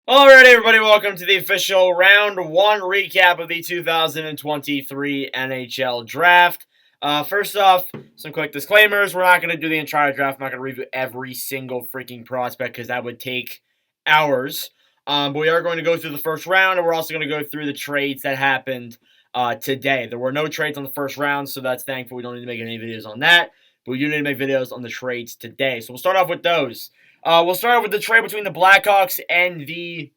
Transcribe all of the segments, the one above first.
Alright, everybody, welcome to the official Round 1 recap of the 2023 NHL Draft. First off, some quick disclaimers. We're not going to do the entire draft. I'm not going to review every single freaking prospect because that would take hours. But we are going to go through the first round, and we're also going to go through the trades that happened today. There were no trades on the first round, so that's thankful. We don't need to make any videos on that. But we do need to make videos on the trades today. So we'll start off with those. We'll start off with the trade between the Blackhawks and the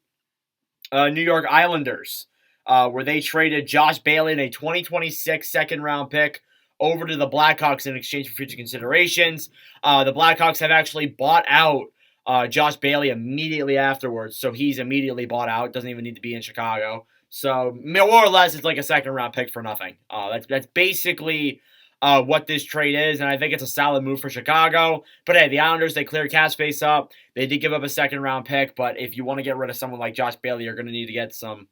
New York Islanders, where they traded Josh Bailey and a 2026 second-round pick over to the Blackhawks in exchange for future considerations. The Blackhawks have actually bought out Josh Bailey immediately afterwards, so he's immediately bought out. Doesn't even need to be in Chicago. So more or less, it's like a second-round pick for nothing. That's basically what this trade is, and I think it's a solid move for Chicago. But hey, the Islanders, they cleared cap space up. They did give up a second-round pick, but if you want to get rid of someone like Josh Bailey, you're going to need to get some.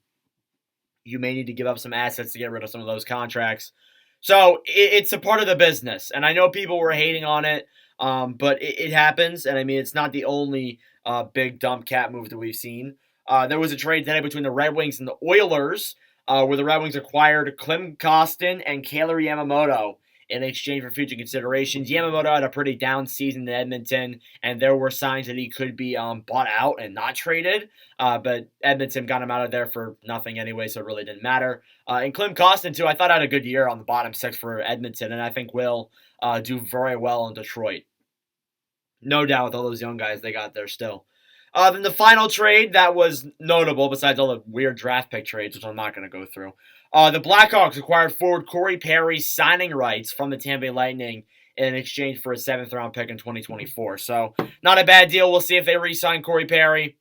You may need to give up some assets to get rid of some of those contracts. So it's a part of the business, and I know people were hating on it, but it happens, and I mean, it's not the only big dump cap move that we've seen. There was a trade today between the Red Wings and the Oilers, where the Red Wings acquired Klim Kostin and Kailer Yamamoto in exchange for future considerations. Yamamoto had a pretty down season in Edmonton, and there were signs that he could be bought out and not traded. But Edmonton got him out of there for nothing anyway, so it really didn't matter. And Klim Kostin, too, I thought had a good year on the bottom six for Edmonton, and I think will do very well in Detroit. No doubt with all those young guys they got there still. Then the final trade that was notable, besides all the weird draft pick trades, which I'm not going to go through, the Blackhawks acquired forward Corey Perry's signing rights from the Tampa Bay Lightning in exchange for a 7th-round pick in 2024. So, not a bad deal. We'll see if they re-sign Corey Perry.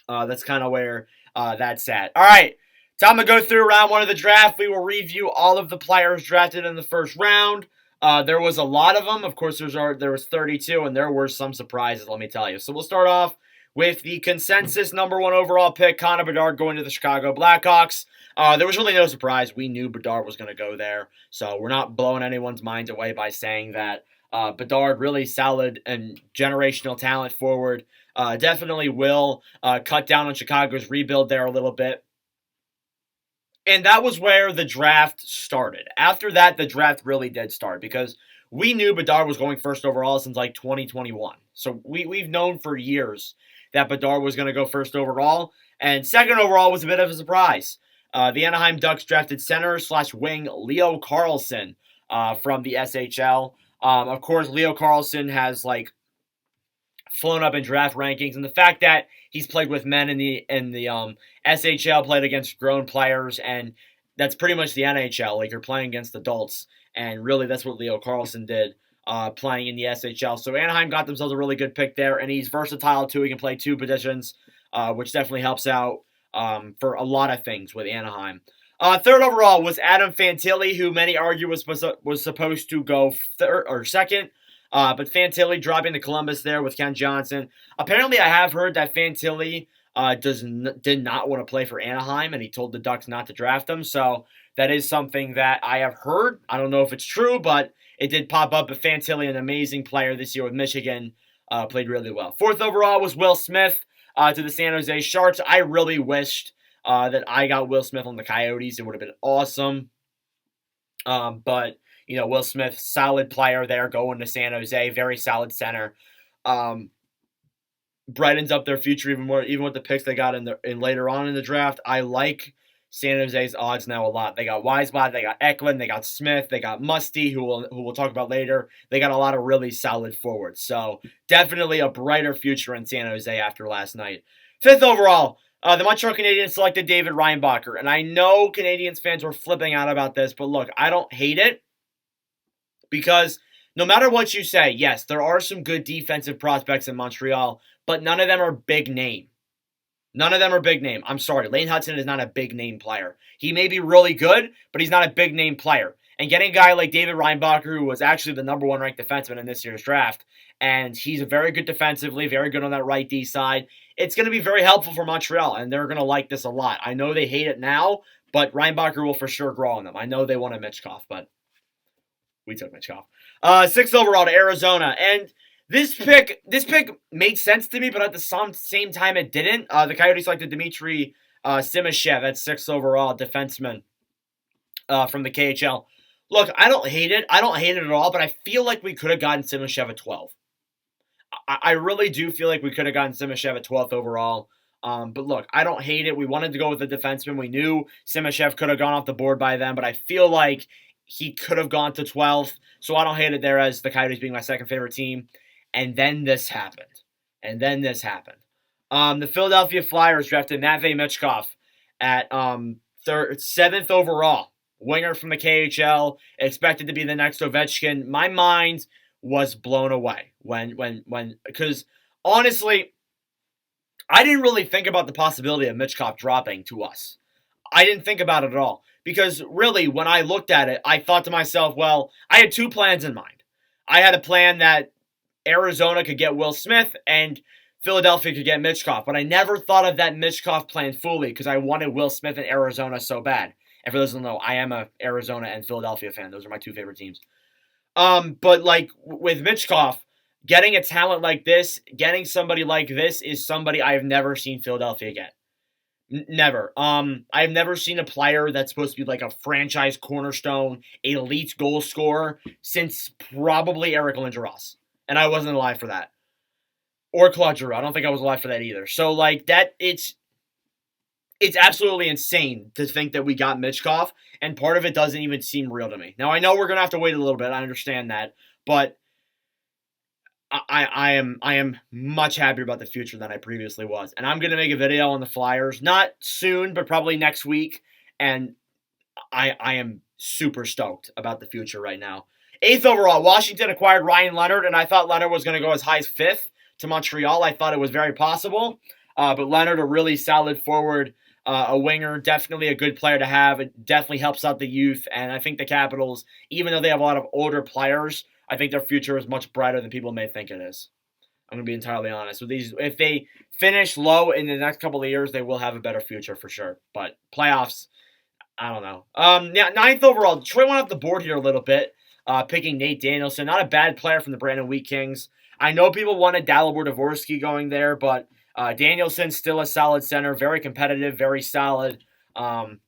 That's kind of where that's at. All right, time to go through round 1 of the draft. We will review all of the players drafted in the first round. There was a lot of them. Of course, there was 32, and there were some surprises, let me tell you. So we'll start off with the consensus number 1 overall pick, Connor Bedard, going to the Chicago Blackhawks. There was really no surprise. We knew Bedard was going to go there, so we're not blowing anyone's minds away by saying that. Bedard, really solid and generational talent forward. Definitely will cut down on Chicago's rebuild there a little bit. And that was where the draft started. After that, the draft really did start because we knew Bedard was going first overall since like 2021. So we've known for years that Bedard was going to go first overall. And second overall was a bit of a surprise. The Anaheim Ducks drafted center/wing Leo Carlsson from the SHL. Of course, Leo Carlsson has like flown up in draft rankings, and the fact that he's played with men in the SHL, played against grown players, and that's pretty much the NHL. Like, you're playing against adults, and really that's what Leo Carlsson did, playing in the SHL. So Anaheim got themselves a really good pick there, and he's versatile too. He can play 2 positions, which definitely helps out for a lot of things with Anaheim. Third overall was Adam Fantilli, who many argue was supposed to go third or second. But Fantilli dropping to Columbus there with Ken Johnson. Apparently, I have heard that Fantilli did not want to play for Anaheim, and he told the Ducks not to draft him. So that is something that I have heard. I don't know if it's true, but it did pop up. But Fantilli, an amazing player this year with Michigan, played really well. Fourth overall was Will Smith to the San Jose Sharks. I really wished that I got Will Smith on the Coyotes. It would have been awesome. But you know, Will Smith, solid player there going to San Jose, very solid center. Brightens up their future even more, even with the picks they got in later on in the draft. I like San Jose's odds now a lot. They got Weisbot, they got Eklund, they got Smith, they got Musty, who we'll talk about later. They got a lot of really solid forwards. So definitely a brighter future in San Jose after last night. Fifth overall, the Montreal Canadiens selected David Reinbacher. And I know Canadiens fans were flipping out about this, but look, I don't hate it. Because no matter what you say, yes, there are some good defensive prospects in Montreal, but none of them are big name. None of them are big name. I'm sorry. Lane Hudson is not a big name player. He may be really good, but he's not a big name player. And getting a guy like David Reinbacher, who was actually the number 1 ranked defenseman in this year's draft, and he's very good defensively, very good on that right D side, it's going to be very helpful for Montreal, and they're going to like this a lot. I know they hate it now, but Reinbacher will for sure grow on them. I know they wanted Michkov, but we took Michkov. 6th overall to Arizona. And This pick made sense to me, but at the same time it didn't. The Coyotes selected Dmitiri Simashev at 6th overall, defenseman from the KHL. Look, I don't hate it. I don't hate it at all, but I feel like we could have gotten Simashev at 12. I really do feel like we could have gotten Simashev at 12th overall. But look, I don't hate it. We wanted to go with the defenseman. We knew Simashev could have gone off the board by then, but I feel like he could have gone to 12th. So I don't hate it there as the Coyotes being my second favorite team. And then this happened. The Philadelphia Flyers drafted Matvei Michkov at 7th overall. Winger from the KHL, expected to be the next Ovechkin. My mind was blown away because honestly, I didn't really think about the possibility of Michkov dropping to us. I didn't think about it at all. Because really, when I looked at it, I thought to myself, well, I had two plans in mind. I had a plan that Arizona could get Will Smith and Philadelphia could get Michkov. But I never thought of that Michkov plan fully because I wanted Will Smith in Arizona so bad. And for those who don't know, I am a Arizona and Philadelphia fan. Those are my two favorite teams. But like with Michkov, getting a talent like this, getting somebody like this is somebody I have never seen Philadelphia get. Never. I've never seen a player that's supposed to be like a franchise cornerstone, elite goal scorer since probably Eric Lindros. And I wasn't alive for that. Or Claude Giroux. I don't think I was alive for that either. So like that, it's absolutely insane to think that we got Michkov, and part of it doesn't even seem real to me. Now, I know we're going to have to wait a little bit. I understand that. But I am much happier about the future than I previously was. And I'm going to make a video on the Flyers. Not soon, but probably next week. And I am super stoked about the future right now. 8th overall, Washington acquired Ryan Leonard, and I thought Leonard was going to go as high as 5th to Montreal. I thought it was very possible. But Leonard, a really solid forward, a winger, definitely a good player to have. It definitely helps out the youth. And I think the Capitals, even though they have a lot of older players, I think their future is much brighter than people may think it is. I'm going to be entirely honest. With these, if they finish low in the next couple of years, they will have a better future for sure. But playoffs, I don't know. Yeah, 9th overall, Detroit went off the board here a little bit, picking Nate Danielson. Not a bad player from the Brandon Wheat Kings. I know people wanted Dalibor Dvorsky going there, but Danielson's still a solid center, very competitive, very solid. I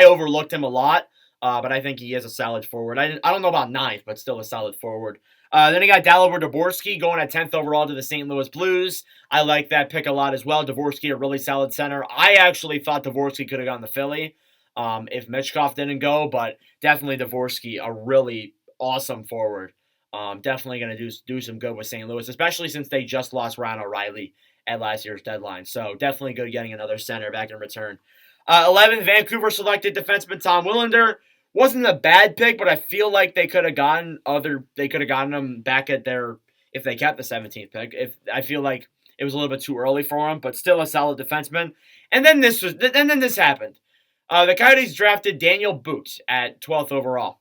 overlooked him a lot, but I think he is a solid forward. I don't know about 9th, but still a solid forward. Then he got Dalibor Dvorsky going at 10th overall to the St. Louis Blues. I like that pick a lot as well. Dvorsky, a really solid center. I actually thought Dvorsky could have gone to Philly if Michkov didn't go, but definitely Dvorsky, a really awesome forward. Definitely going to do some good with St. Louis, especially since they just lost Ryan O'Reilly at last year's deadline. So definitely good getting another center back in return. 11th, Vancouver selected defenseman Tom Willander. Wasn't a bad pick, but I feel like they could have gotten him back at their, if they kept the 17th pick. I feel like it was a little bit too early for him, but still a solid defenseman. And then this happened. The Coyotes drafted Daniel Boot at 12th overall.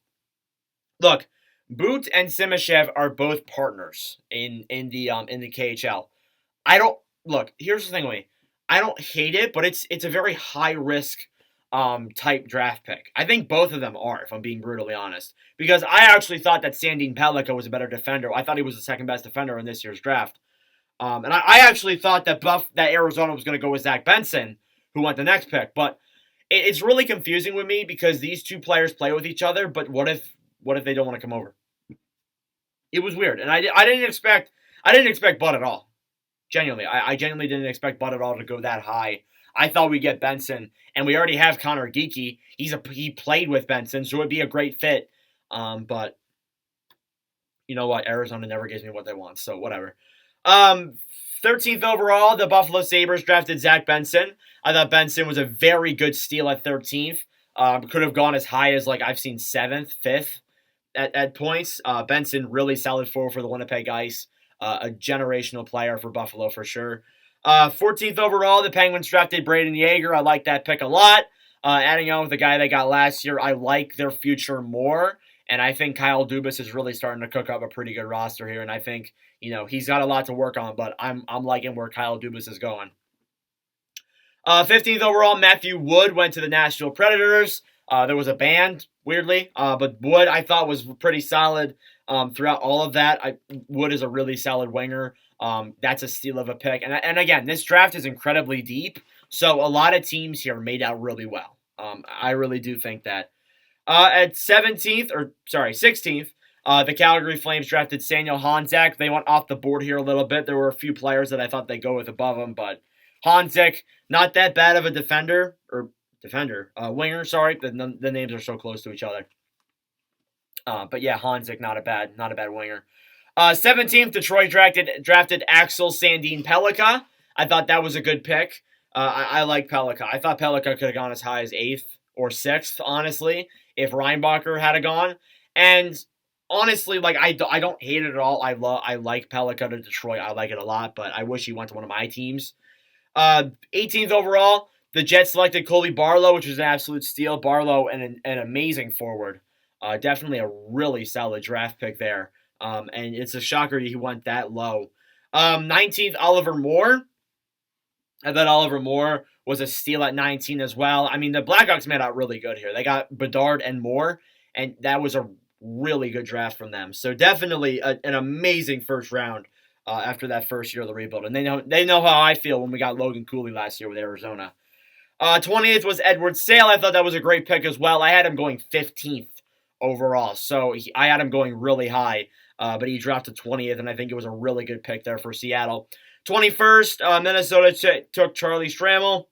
Look, Boot and Simashev are both partners in the KHL. Here's the thing with me. I don't hate it, but it's a very high risk type draft pick. I think both of them are, if I'm being brutally honest. Because I actually thought that Sandin-Pellikka was a better defender. I thought he was the second best defender in this year's draft. And I actually thought that Arizona was going to go with Zach Benson, who went the next pick. But it's really confusing with me because these two players play with each other, but what if they don't want to come over? It was weird. And I didn't expect Bud at all. Genuinely. I genuinely didn't expect Bud at all to go that high. I thought we'd get Benson, and we already have Connor Geekie. He played with Benson, so it would be a great fit. But you know what? Arizona never gives me what they want, so whatever. 13th overall, the Buffalo Sabres drafted Zach Benson. I thought Benson was a very good steal at 13th. Could have gone as high as, I've seen 7th, 5th at points. Benson, really solid forward for the Winnipeg Ice. A generational player for Buffalo for sure. 14th overall, the Penguins drafted Brayden Yager. I like that pick a lot. Adding on with the guy they got last year, I like their future more. And I think Kyle Dubas is really starting to cook up a pretty good roster here. And I think, he's got a lot to work on, but I'm liking where Kyle Dubas is going. 15th overall, Matthew Wood went to the Nashville Predators. There was a ban, weirdly, but Wood I thought was pretty solid. Throughout all of that, Wood is a really solid winger. That's a steal of a pick. And again, this draft is incredibly deep, so a lot of teams here made out really well. I really do think that. At 16th, the Calgary Flames drafted Samuel Honzek. They went off the board here a little bit. There were a few players that I thought they'd go with above him, but Honzek, not that bad of a winger, sorry. The names are so close to each other. But yeah, Honzek, not a bad winger. 17th, Detroit drafted Akel Sandin-Pellikka. I thought that was a good pick. I like Pellikka. I thought Pellikka could have gone as high as 8th or 6th, honestly, if Reinbacher had gone. And honestly, like I don't hate it at all. I like Pellikka to Detroit. I like it a lot, but I wish he went to one of my teams. 18th overall, the Jets selected Colby Barlow, which was an absolute steal. Barlow, an amazing forward. Definitely a really solid draft pick there. And it's a shocker he went that low. 19th, Oliver Moore. I thought Oliver Moore was a steal at 19 as well. I mean, the Blackhawks made out really good here. They got Bedard and Moore, and that was a really good draft from them. So definitely an amazing first round after that first year of the rebuild. And they know how I feel when we got Logan Cooley last year with Arizona. 28th was Eduard Sale. I thought that was a great pick as well. I had him going 15th overall. So I had him going really high, but he dropped to 20th, and I think it was a really good pick there for Seattle. 21st, Minnesota took Charlie Stramel,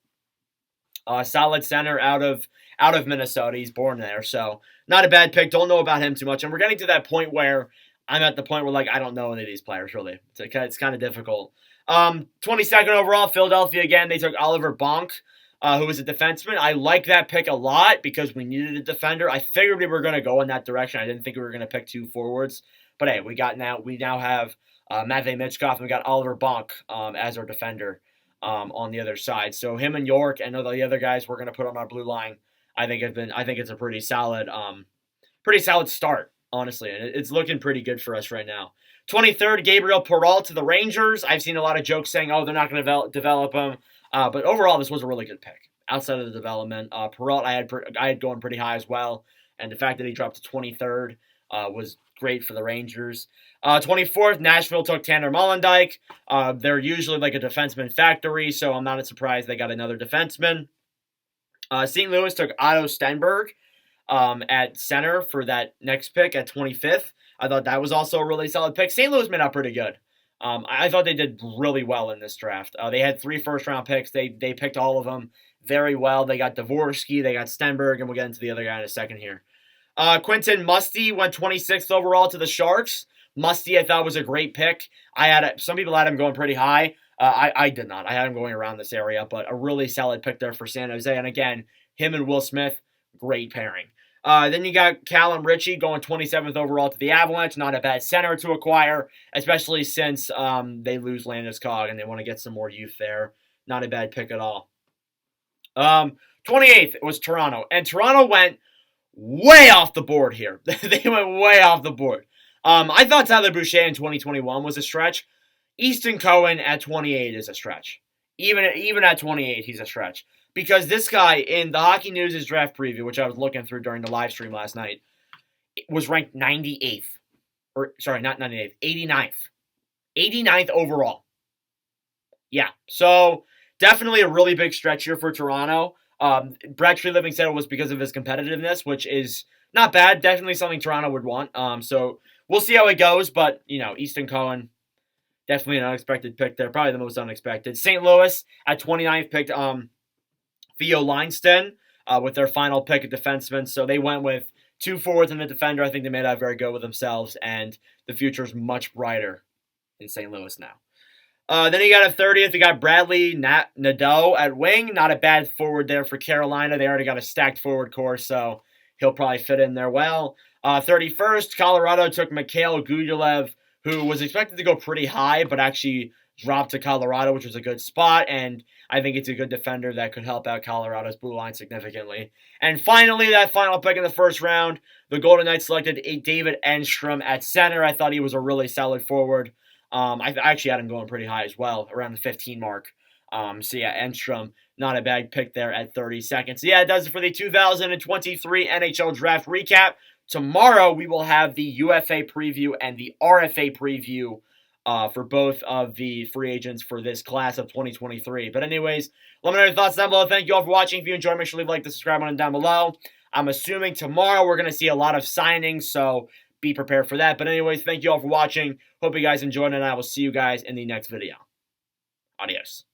solid center out of Minnesota. He's born there, so not a bad pick. Don't know about him too much, and we're getting to that point where I'm at the point where like I don't know any of these players really. It's kind of difficult. 22nd overall, Philadelphia again. They took Oliver Bonk, who was a defenseman. I like that pick a lot because we needed a defender. I figured we were going to go in that direction. I didn't think we were going to pick 2 forwards, but hey, we now have Matvei Michkov, and we got Oliver Bonk as our defender on the other side. So him and York and all the other guys we're going to put on our blue line, I think it's a pretty solid start, honestly. And it's looking pretty good for us right now. 23rd, Gabriel Perrault to the Rangers. I've seen a lot of jokes saying, oh, they're not going to develop him. But overall, this was a really good pick. Outside of the development, Perrault I had going pretty high as well. And the fact that he dropped to 23rd was great for the Rangers. 24th, Nashville took Tanner Molendyk. They're usually like a defenseman factory, so I'm not surprised they got another defenseman. St. Louis took Otto Stenberg at center for that next pick at 25th. I thought that was also a really solid pick. St. Louis made out pretty good. I thought they did really well in this draft. They had 3 first-round picks. They picked all of them very well. They got Dvorsky, they got Stenberg, and we'll get into the other guy in a second here. Quentin Musty went 26th overall to the Sharks. Musty, I thought, was a great pick. Some people had him going pretty high. I did not. I had him going around this area, but a really solid pick there for San Jose. And again, him and Will Smith, great pairing. Then you got Callum Ritchie going 27th overall to the Avalanche. Not a bad center to acquire, especially since they lose Landeskog and they want to get some more youth there. Not a bad pick at all. 28th was Toronto. And Toronto went way off the board here. They went way off the board. I thought Tyler Boucher in 2021 was a stretch. Easton Cowan at 28 is a stretch. Even at 28, he's a stretch. Because this guy, in the Hockey News' draft preview, which I was looking through during the live stream last night, was ranked 98th. Or, sorry, not 98th, 89th. 89th overall. Yeah, so definitely a really big stretch here for Toronto. Brad Treliving said it was because of his competitiveness, which is not bad. Definitely something Toronto would want. So we'll see how it goes, but, Easton Cowan, definitely an unexpected pick there. Probably the most unexpected. St. Louis at 29th picked Theo Lindsten with their final pick of defenseman. So they went with 2 forwards and a defender. I think they made out very good with themselves, and the future is much brighter in St. Louis now. Then you got a 30th. You got Bradley Nadeau at wing. Not a bad forward there for Carolina. They already got a stacked forward core, so he'll probably fit in there well. 31st, Colorado took Mikhail Gulyalev, who was expected to go pretty high, but actually dropped to Colorado, which was a good spot, and I think it's a good defender that could help out Colorado's blue line significantly. And finally, that final pick in the first round, the Golden Knights selected David Enstrom at center. I thought he was a really solid forward. I actually had him going pretty high as well, around the 15 mark. So yeah, Enstrom, not a bad pick there at 32nd. So yeah, it does it for the 2023 NHL Draft recap. tomorrow we will have the UFA preview and the RFA preview for both of the free agents for this class of 2023. But anyways, let me know your thoughts down below. Thank you all for watching. If you enjoyed, make sure to leave a like, subscribe button down below. I'm assuming tomorrow we're going to see a lot of signings, so be prepared for that. But anyways, thank you all for watching. Hope you guys enjoyed, and I will see you guys in the next video. Adios.